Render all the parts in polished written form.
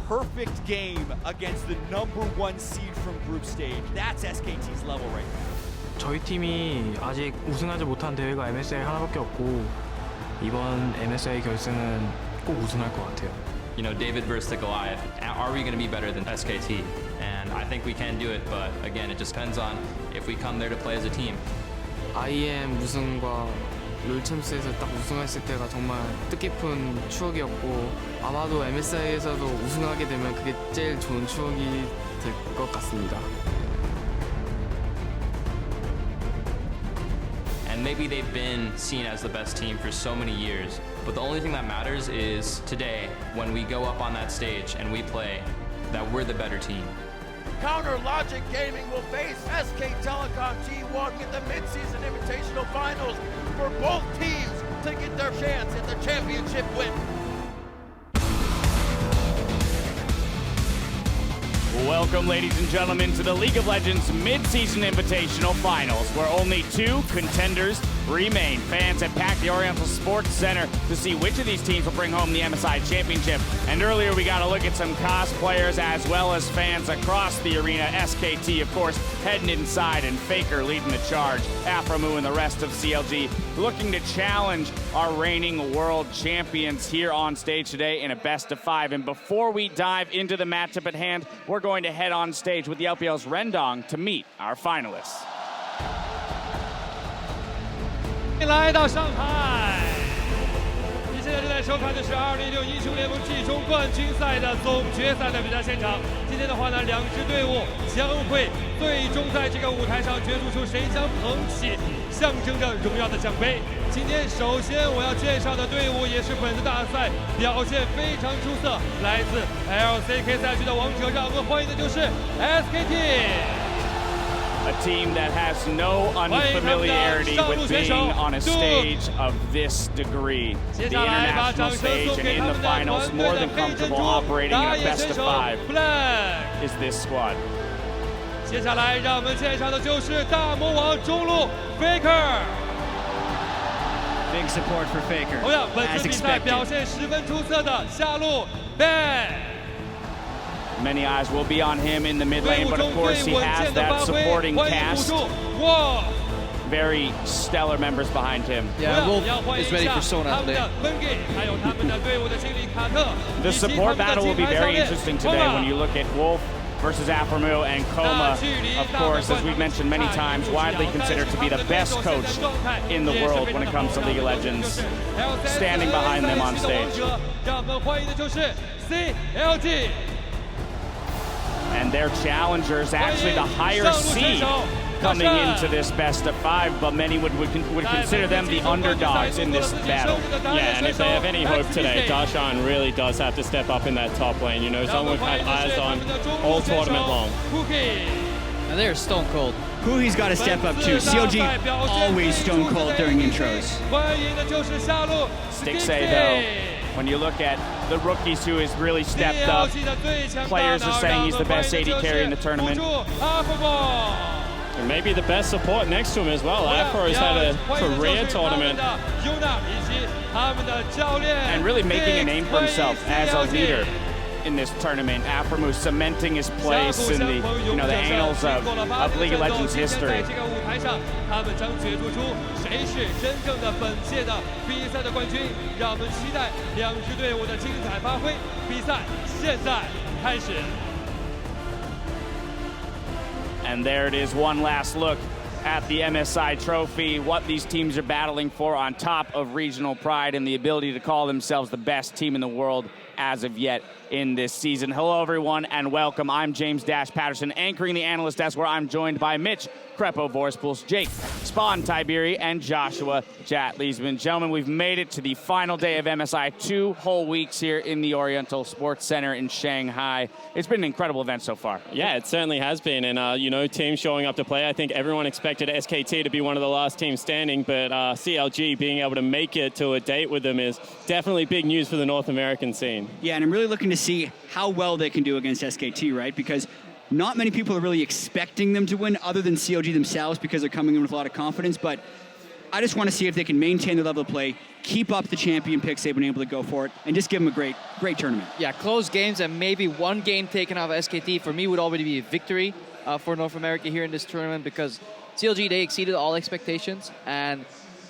perfect game against the #1 seed from group stage. That's SKT's level right now. 저희 팀이 아직 우승하지 못한 대회가 MSI 하나밖에 없고 이번 MSI 결승은 꼭 우승할 것 같아요. You know, David versus the Goliath. Are we going to be better than SKT? And I think we can do it, but again, it just depends on if we come there to play as a team. IEM 우승과 롤챔스에서 딱 우승했을 때가 정말 뜻깊은 추억이었고 아마도 MSI에서도 우승하게 되면 그게 제일 좋은 추억이 될 것 같습니다. And maybe they've been seen as the best team for so many years, but the only thing that matters is today, when we go up on that stage and we play, that we're the better team. Counter Logic Gaming will face SK Telecom T1 in the mid-season Invitational Finals for both teams to get their chance at the championship win. Welcome, ladies and gentlemen, to the League of Legends Mid-Season Invitational Finals, where only 2 contenders remain. Fans have packed the Oriental Sports Center to see which of these teams will bring home the MSI Championship. And earlier we got a look at some cosplayers as well as fans across the arena. SKT, of course, heading inside, and Faker leading the charge. Aframu and the rest of CLG looking to challenge our reigning world champions here on stage today in a best-of-5. And before we dive into the matchup at hand, we're going to head on stage with the LPL's Rendong to meet our finalists. 来到上海，你现在正在收看的是2016英雄联盟季中冠军赛的总决赛的比赛现场。今天的话呢，两支队伍将会最终在这个舞台上角逐出谁将捧起象征着荣耀的奖杯。今天首先我要介绍的队伍也是本次大赛表现非常出色，来自 LCK 赛区的王者，让我们欢迎的就是 SKT。 A team that has no unfamiliarity with being on a stage of this degree. The international stage and in the finals, more than comfortable operating in a best-of-5 is this squad. 接下来让我们介绍的就是大魔王中路 Faker。 Big support for Faker. 同样，本次比赛表现十分出色的下路 Ben。 Many eyes will be on him in the mid lane, but of course he has that supporting cast. Very stellar members behind him. Yeah, Wolf is ready for Sona today. The support battle will be very interesting today when you look at Wolf versus Aframu and Koma, of course, as we've mentioned many times, widely considered to be the best coach in the world when it comes to League of Legends, standing behind them on stage. CLG. And their challengers, actually the higher seed coming into this best-of-5, but many would consider them the underdogs in this battle. Yeah, and if they have any hope today, Darshan really does have to step up in that top lane. You know, someone we've had eyes on all tournament long. And they're stone cold. Huhi's got to step up too. CLG always stone cold during intros. Stixay, though, when you look at the rookies who has really stepped up, players are saying he's the best AD carry in the tournament. And maybe the best support next to him as well. Afro has had a career tournament. And really making a name for himself as a leader in this tournament. Aframu cementing his place in the, the annals of League of Legends history. And there it is, one last look at the MSI trophy, what these teams are battling for on top of regional pride and the ability to call themselves the best team in the world as of yet in this season. Hello, everyone, and welcome. I'm James Dash Patterson, anchoring the Analyst desk, where I'm joined by Mitch Crepo Vorspools, Jake Spawn Tiberi, and Joshua Jat Leesman. Gentlemen, we've made it to the final day of MSI, 2 whole weeks here in the Oriental Sports Center in Shanghai. It's been an incredible event so far. Yeah, it certainly has been, and teams showing up to play. I think everyone expected SKT to be one of the last teams standing, but CLG being able to make it to a date with them is definitely big news for the North American scene. Yeah, and I'm really looking to see how well they can do against SKT, right? Because not many people are really expecting them to win other than CLG themselves, because they're coming in with a lot of confidence. But I just want to see if they can maintain the level of play, keep up the champion picks they've been able to go for it, and just give them a great tournament. Yeah, close games and maybe one game taken off SKT for me would already be a victory for North America here in this tournament, because CLG, they exceeded all expectations, and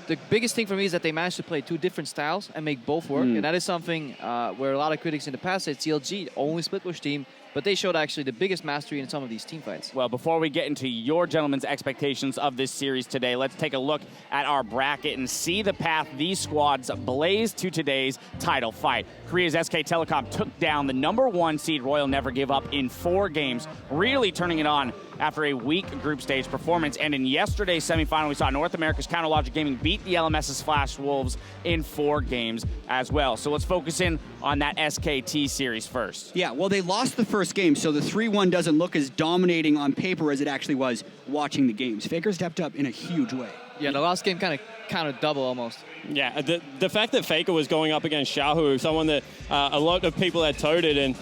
the biggest thing for me is that they managed to play two different styles and make both work, and that is something where a lot of critics in the past said CLG only split push team, but they showed actually the biggest mastery in some of these team fights. Well, before we get into your gentlemen's expectations of this series today, let's take a look at our bracket and see the path these squads blaze to today's title fight. Korea's SK Telecom took down the #1 seed Royal Never Give Up in 4 games, really turning it on after a weak group stage performance. And in yesterday's semifinal, we saw North America's Counterlogic Gaming beat the LMS's Flash Wolves in 4 games as well. So let's focus in on that SKT series first. Yeah, well, they lost the first game, so the 3-1 doesn't look as dominating on paper as it actually was watching the games. Faker stepped up in a huge way. Yeah, the last game kind of counted double almost. Yeah, the fact that Faker was going up against Xiaohu, someone that a lot of people had toted and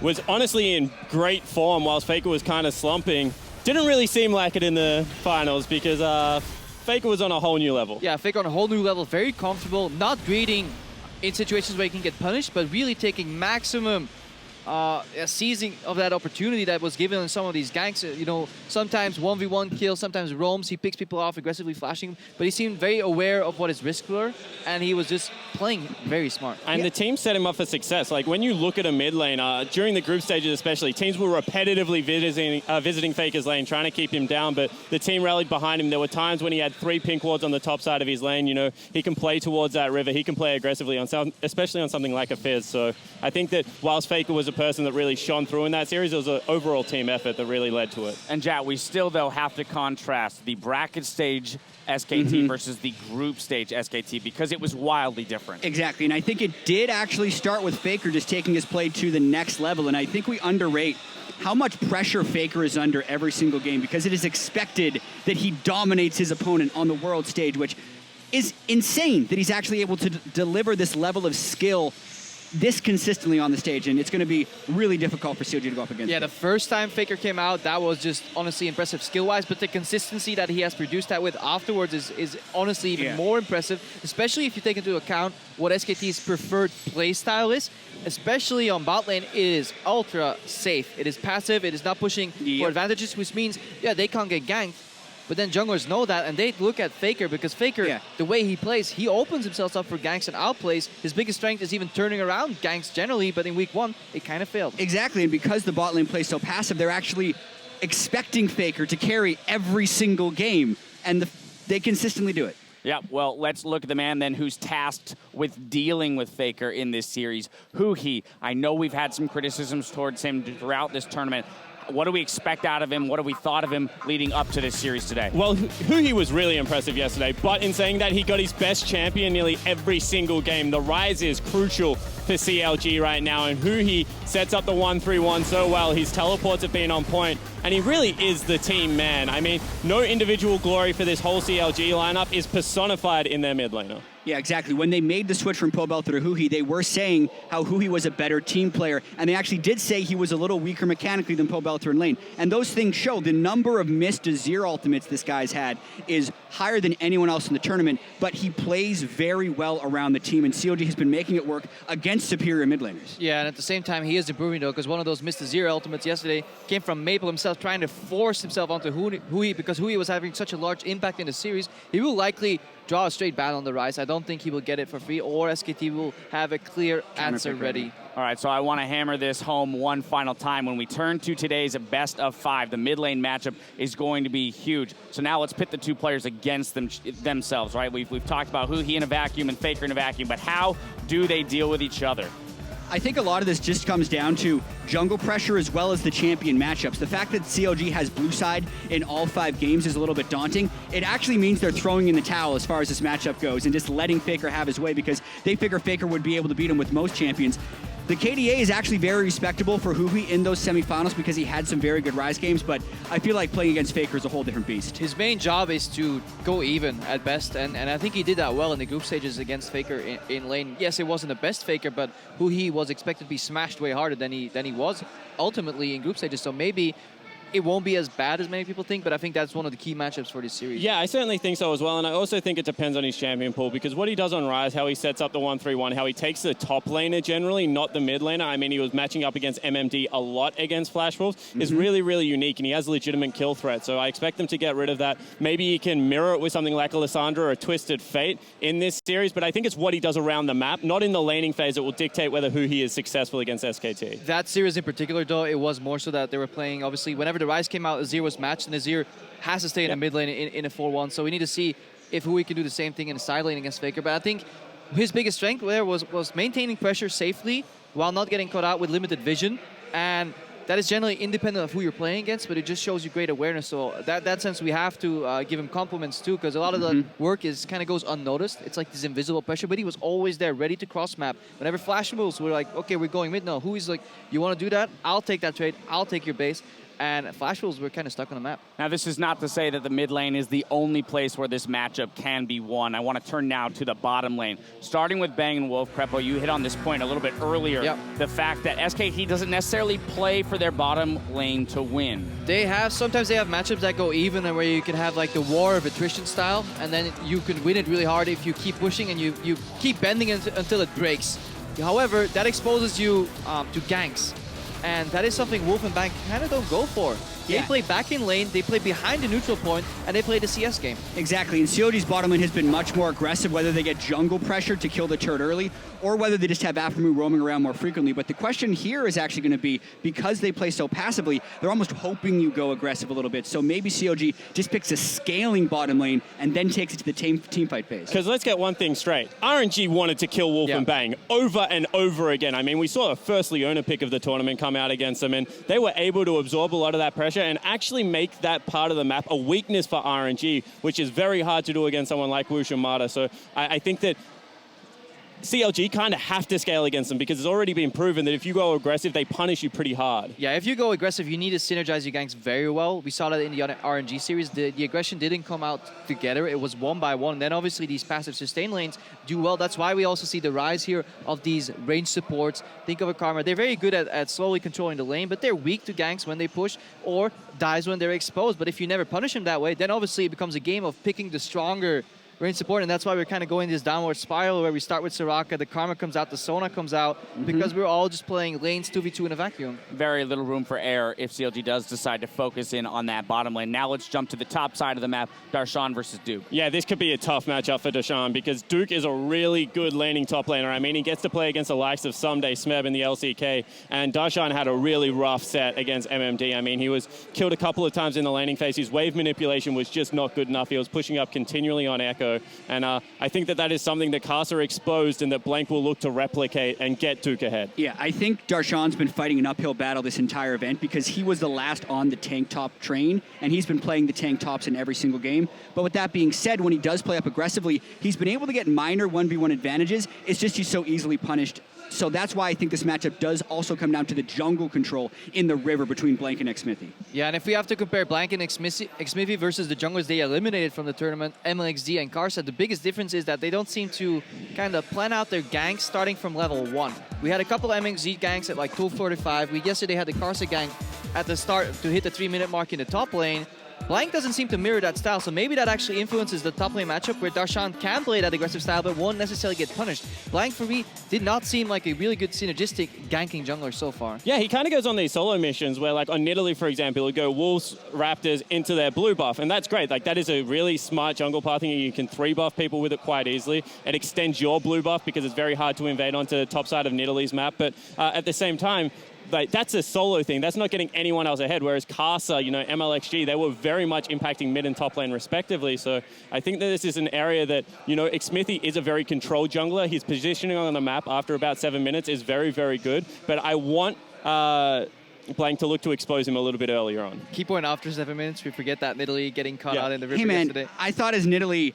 was honestly in great form whilst Faker was kind of slumping, didn't really seem like it in the finals because Faker was on a whole new level. Yeah, Faker on a whole new level, very comfortable, not greeting in situations where he can get punished, but really taking maximum seizing of that opportunity that was given in some of these ganks. You know, sometimes 1v1 kills, sometimes roams, he picks people off, aggressively flashing, but he seemed very aware of what his risks were, and he was just playing very smart. And the team set him up for success. Like, when you look at a mid lane, during the group stages especially, teams were repetitively visiting Faker's lane, trying to keep him down, but the team rallied behind him. There were times when he had 3 pink wards on the top side of his lane. You know, he can play towards that river, he can play aggressively, on especially on something like a Fizz. So I think that whilst Faker was a person that really shone through in that series, it was an overall team effort that really led to it. And Jat, we still, though, have to contrast the bracket stage SKT versus the group stage SKT because it was wildly different. Exactly, and I think it did actually start with Faker just taking his play to the next level, and I think we underrate how much pressure Faker is under every single game because it is expected that he dominates his opponent on the world stage, which is insane that he's actually able to deliver this level of skill this consistently on the stage, and it's going to be really difficult for CLG to go up against. Yeah, the first time Faker came out, that was just honestly impressive skill-wise, but the consistency that he has produced that with afterwards is honestly even more impressive, especially if you take into account what SKT's preferred play style is. Especially on bot lane, it is ultra safe. It is passive, it is not pushing for advantages, which means, yeah, they can't get ganked. But then junglers know that, and they look at Faker because Faker, the way he plays, he opens himself up for ganks and outplays. His biggest strength is even turning around ganks generally, but in week 1, it kind of failed. Exactly, and because the bot lane plays so passive, they're actually expecting Faker to carry every single game, and they consistently do it. Yeah, well, let's look at the man then who's tasked with dealing with Faker in this series, Huhi. I know we've had some criticisms towards him throughout this tournament. What do we expect out of him? What have we thought of him leading up to this series today? Well, Huhi was really impressive yesterday, but in saying that, he got his best champion nearly every single game. The Rise is crucial for CLG right now, and Huhi sets up the 1-3-1 so well. His teleports have been on point, and he really is the team man. I mean, no individual glory for this whole CLG lineup is personified in their mid laner. Yeah, exactly. When they made the switch from Pobelter to Huhi, they were saying how Huhi was a better team player, and they actually did say he was a little weaker mechanically than Pobelter in lane. And those things show. The number of missed Azir ultimates this guy's had is higher than anyone else in the tournament, but he plays very well around the team, and CLG has been making it work against superior mid laners. Yeah, and at the same time, he is improving, though, because one of those missed Azir ultimates yesterday came from Maple himself, trying to force himself onto Huhi, because Huhi was having such a large impact in the series. He will likely draw a straight ban on the Rise. I don't think he will get it for free, or SKT will have a clear answer ready. All right, so I want to hammer this home one final time. When we turn to today's best of 5, the mid lane matchup is going to be huge. So now let's pit the two players against themselves, right? We've talked about Huhi in a vacuum and Faker in a vacuum, but how do they deal with each other? I think a lot of this just comes down to jungle pressure as well as the champion matchups. The fact that CLG has blue side in all 5 games is a little bit daunting. It actually means they're throwing in the towel as far as this matchup goes and just letting Faker have his way because they figure Faker would be able to beat him with most champions. The KDA is actually very respectable for Huhi in those semifinals because he had some very good Rise games, but I feel like playing against Faker is a whole different beast. His main job is to go even at best, and I think he did that well in the group stages against Faker in lane. Yes, it wasn't the best Faker, but Huhi was expected to be smashed way harder than he was ultimately in group stages, so maybe it won't be as bad as many people think, but I think that's one of the key matchups for this series. Yeah, I certainly think so as well, and I also think it depends on his champion pool, because what he does on Rise, how he sets up the 1-3-1, how he takes the top laner generally, not the mid laner. I mean, he was matching up against MMD a lot against Flash Wolves, is really, really unique, and he has legitimate kill threat, so I expect them to get rid of that. Maybe he can mirror it with something like Alessandra or a Twisted Fate in this series, but I think it's what he does around the map, not in the laning phase, that will dictate whether who he is successful against SKT. That series in particular, though, it was more so that they were playing, obviously, whenever the Rise came out, Azir was matched, and Azir has to stay in the mid lane in a 4-1, so we need to see if Hui can do the same thing in the side lane against Faker. But I think his biggest strength there was maintaining pressure safely while not getting caught out with limited vision, and that is generally independent of who you're playing against, but it just shows you great awareness. So that sense, we have to give him compliments too, because a lot of the work kind of goes unnoticed. It's like this invisible pressure, but he was always there, ready to cross map. Whenever Flash moves, we're like, okay, we're going mid. No, Hui's like, you want to do that? I'll take that trade. I'll take your base. And Flash Wolves were kind of stuck on the map. Now, this is not to say that the mid lane is the only place where this matchup can be won. I want to turn now to the bottom lane. Starting with Bang and Wolf, Crepo, you hit on this point a little bit earlier. Yep. The fact that SKT doesn't necessarily play for their bottom lane to win. Sometimes they have matchups that go even, and where you can have like the war of attrition style, and then you can win it really hard if you keep pushing and you keep bending it until it breaks. However, that exposes you to ganks. And that is something Wolf and Bang kind of don't go for. They play back in lane, they play behind the neutral point, and they play the CS game. Exactly, and CLG's bottom lane has been much more aggressive, whether they get jungle pressure to kill the turret early, or whether they just have Aphromoo roaming around more frequently. But the question here is actually going to be, because they play so passively, they're almost hoping you go aggressive a little bit. So maybe CLG just picks a scaling bottom lane and then takes it to the team fight phase. Because let's get one thing straight. RNG wanted to kill Wolf and Bang over and over again. I mean, we saw the first Leona pick of the tournament come out against them, and they were able to absorb a lot of that pressure and actually make that part of the map a weakness for RNG, which is very hard to do against someone like Wush and Mata. So I think that CLG kind of have to scale against them, because it's already been proven that if you go aggressive, they punish you pretty hard. Yeah, if you go aggressive, you need to synergize your ganks very well. We saw that in the RNG series. The aggression didn't come out together. It was one by one. And then obviously these passive sustain lanes do well. That's why we also see the rise here of these range supports. Think of a Karma. They're very good at slowly controlling the lane, but they're weak to ganks when they push, or dies when they're exposed. But if you never punish them that way, then obviously it becomes a game of picking the stronger range support, and that's why we're kind of going this downward spiral where we start with Soraka, the Karma comes out, the Sona comes out, because we're all just playing lanes 2v2 in a vacuum. Very little room for error if CLG does decide to focus in on that bottom lane. Now let's jump to the top side of the map, Darshan versus Duke. Yeah, this could be a tough matchup for Darshan, because Duke is a really good laning top laner. I mean, he gets to play against the likes of Someday Smeb in the LCK, and Darshan had a really rough set against MMD. I mean, he was killed a couple of times in the laning phase. His wave manipulation was just not good enough. He was pushing up continually on Echo, and I think that is something that Casa exposed and that Blank will look to replicate and get Duke ahead. Yeah, I think Darshan's been fighting an uphill battle this entire event, because he was the last on the tank top train, and he's been playing the tank tops in every single game. But with that being said, when he does play up aggressively, he's been able to get minor 1v1 advantages. It's just he's so easily punished. So that's why I think this matchup does also come down to the jungle control in the river between Blank and Xmithy. Yeah, and if we have to compare Blank and Xmithy versus the junglers they eliminated from the tournament, MLXD and Karsa, the biggest difference is that they don't seem to kind of plan out their ganks starting from level 1. We had a couple MLXD ganks at like 245. We yesterday had the Karsa gank at the start to hit the 3-minute mark in the top lane. Blank doesn't seem to mirror that style, so maybe that actually influences the top lane matchup where Darshan can play that aggressive style but won't necessarily get punished. Blank, for me, did not seem like a really good synergistic ganking jungler so far. Yeah, he kind of goes on these solo missions where, like on Nidalee, for example, he'll go Wolves, Raptors into their blue buff, and that's great. Like, that is a really smart jungle pathing, and you can 3-buff people with it quite easily. It extends your blue buff because it's very hard to invade onto the top side of Nidalee's map, but at the same time, like, that's a solo thing. That's not getting anyone else ahead, whereas Karsa, you know, MLXG, they were very much impacting mid and top lane respectively. So I think that this is an area that, you know, Xmithy is a very controlled jungler. His positioning on the map after about 7 minutes is very, very good. But I want Blank to look to expose him a little bit earlier on. Key point after 7 minutes, we forget that Nidalee getting caught out in the river yesterday. I thought his Nidalee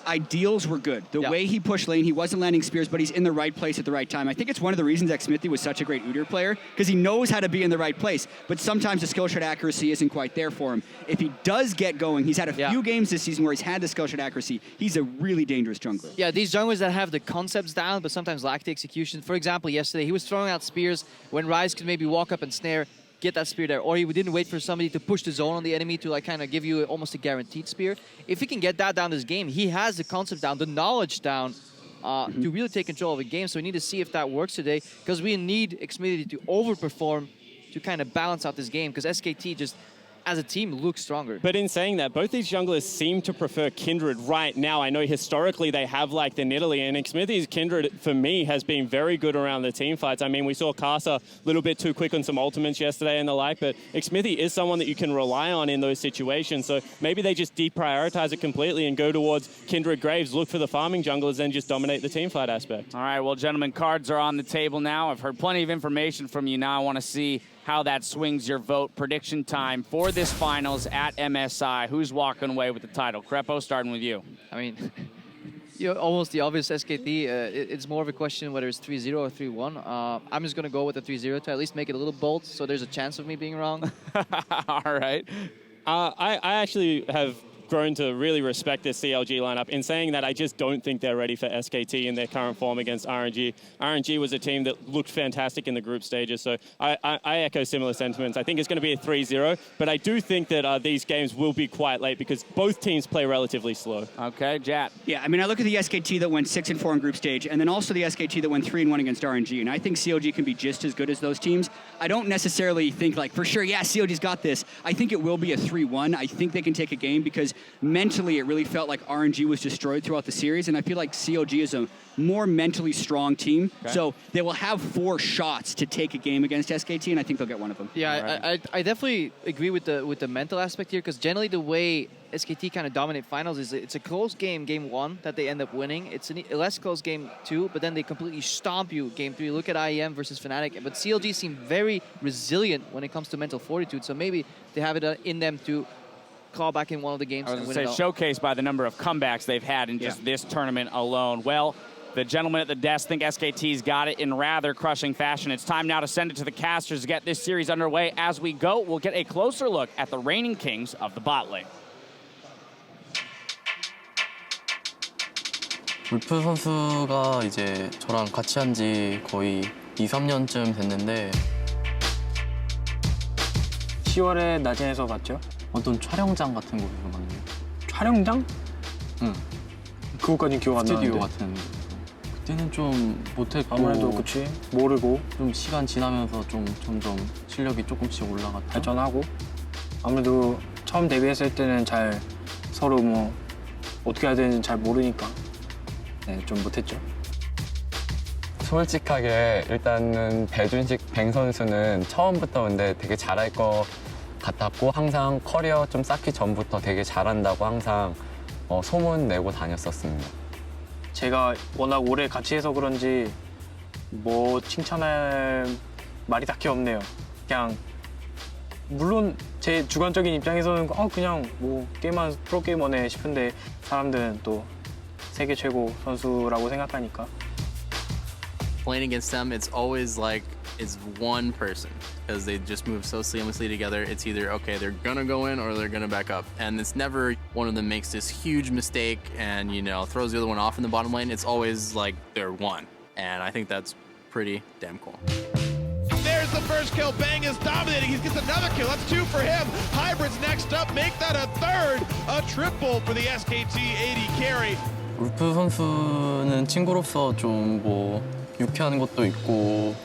ideals were good. The way he pushed lane, he wasn't landing spears, but he's in the right place at the right time. I think it's one of the reasons Xmithy was such a great Udyr player, because he knows how to be in the right place, but sometimes the skill shot accuracy isn't quite there for him. If he does get going, he's had a few games this season where he's had the skill shot accuracy. He's a really dangerous jungler. Yeah, these junglers that have the concepts down, but sometimes lack the execution. For example, yesterday, he was throwing out spears when Ryze could maybe walk up and snare. get that spear there, or he didn't wait for somebody to push the zone on the enemy to like kind of give you almost a guaranteed spear. If he can get that down this game, he has the concept down, the knowledge down to really take control of the game. So we need to see if that works today, because we need Xfinity to overperform to kind of balance out this game, because SKT just, as a team, looks stronger. But in saying that, both these junglers seem to prefer Kindred right now. I know historically they have liked the Nidalee, and Xmithy's Kindred, for me, has been very good around the team fights. I mean, we saw Kasa a little bit too quick on some ultimates yesterday and the like, but Xmithy is someone that you can rely on in those situations. So maybe they just deprioritize it completely and go towards Kindred Graves, look for the farming junglers, and just dominate the team fight aspect. All right, well, gentlemen, cards are on the table now. I've heard plenty of information from you. Now I want to see how that swings your vote. Prediction time for this finals at MSI. Who's walking away with the title? Crepo, starting with you. I mean, almost the obvious SKT. It's more of a question whether it's 3-0 or 3-1. I'm just going to go with the 3-0 to at least make it a little bold, so there's a chance of me being wrong. All right. I actually have grown to really respect this CLG lineup. In saying that, I just don't think they're ready for SKT in their current form against RNG. RNG was a team that looked fantastic in the group stages, so I echo similar sentiments. I think it's going to be a 3-0, but I do think that these games will be quite late because both teams play relatively slow. Okay, Jat. Yeah, I mean, I look at the SKT that went 6-4 in group stage, and then also the SKT that went 3-1 against RNG, and I think CLG can be just as good as those teams. I don't necessarily think, like, for sure, yeah, CLG's got this. I think it will be a 3-1. I think they can take a game because mentally it really felt like RNG was destroyed throughout the series, and I feel like CLG is a more mentally strong team. Okay. So they will have 4 shots to take a game against SKT, and I think they'll get one of them. Yeah, right. I definitely agree with the mental aspect here, because generally the way SKT kind of dominate finals is it's a close game 1 that they end up winning. It's a less close game 2, but then they completely stomp you game 3. Look at IEM versus Fnatic, but CLG seem very resilient when it comes to mental fortitude, so maybe they have it in them to claw back in one of the games. I was going to say, showcased by the number of comebacks they've had in just this tournament alone. Well, the gentlemen at the desk think SKT's got it in rather crushing fashion. It's time now to send it to the casters to get this series underway. As we go, we'll get a closer look at the reigning kings of the bot lane. 울프 선수가 이제 저랑 같이 한 지 거의 2-3년쯤 됐는데 10월에 낮에서 봤죠? 어떤 촬영장 같은 곳에서 봤는데 촬영장? 응. 그것까지 기억 안 나는데. 스튜디오 같은 그때는 좀 못했고 아무래도 그치 모르고 좀 시간 지나면서 좀 점점 실력이 조금씩 올라갔죠. 발전하고 아무래도 처음 데뷔했을 때는 잘 서로 뭐 어떻게 해야 되는지 잘 모르니까 네, 좀 못했죠. 솔직하게 일단은 배준식 뱅 선수는 처음부터 근데 되게 잘할 것 같았고 항상 커리어 좀 쌓기 전부터 되게 잘한다고 항상 소문 내고 다녔었습니다. 제가 워낙 오래 같이 해서 그런지 뭐 칭찬할 말이 딱히 없네요. 그냥 물론 제 주관적인 입장에서는 그냥 뭐 게임한 프로게이머네 싶은데 사람들은 또 세계 최고 선수라고 생각하니까. Playing against them, it's always like it's one person because they just move so seamlessly together. It's either, okay, they're gonna go in or they're gonna back up. And it's never one of them makes this huge mistake and, you know, throws the other one off in the bottom lane. It's always like they're one. And I think that's pretty damn cool. There's the first kill. Bang is dominating. He gets another kill. That's 2 for him. Hybrid's next up. Make that a third. A triple for the SKT AD carry. 울프 선수는 친구로서 좀 뭐 유쾌한 것도 있고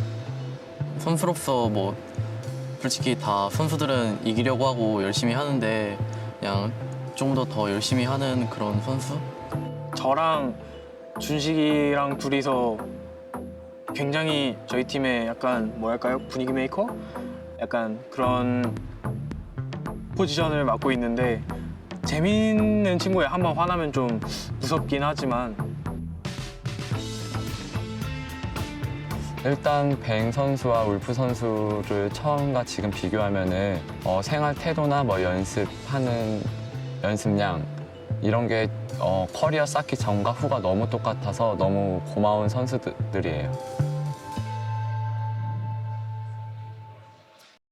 선수로서 뭐 솔직히 다 선수들은 이기려고 하고 열심히 하는데 그냥 좀 더 열심히 하는 그런 선수? 저랑 준식이랑 둘이서 굉장히 저희 팀의 약간 뭐랄까요? 분위기 메이커? 약간 그런 포지션을 맡고 있는데 재밌는 친구예요. 한번 화나면 좀 무섭긴 하지만 일단 뱅 선수와 울프 선수를 처음과 지금 비교하면은 생활 태도나 뭐 연습하는 연습량 이런 게 커리어 쌓기 전과 후가 너무 똑같아서 너무 고마운 선수들이에요.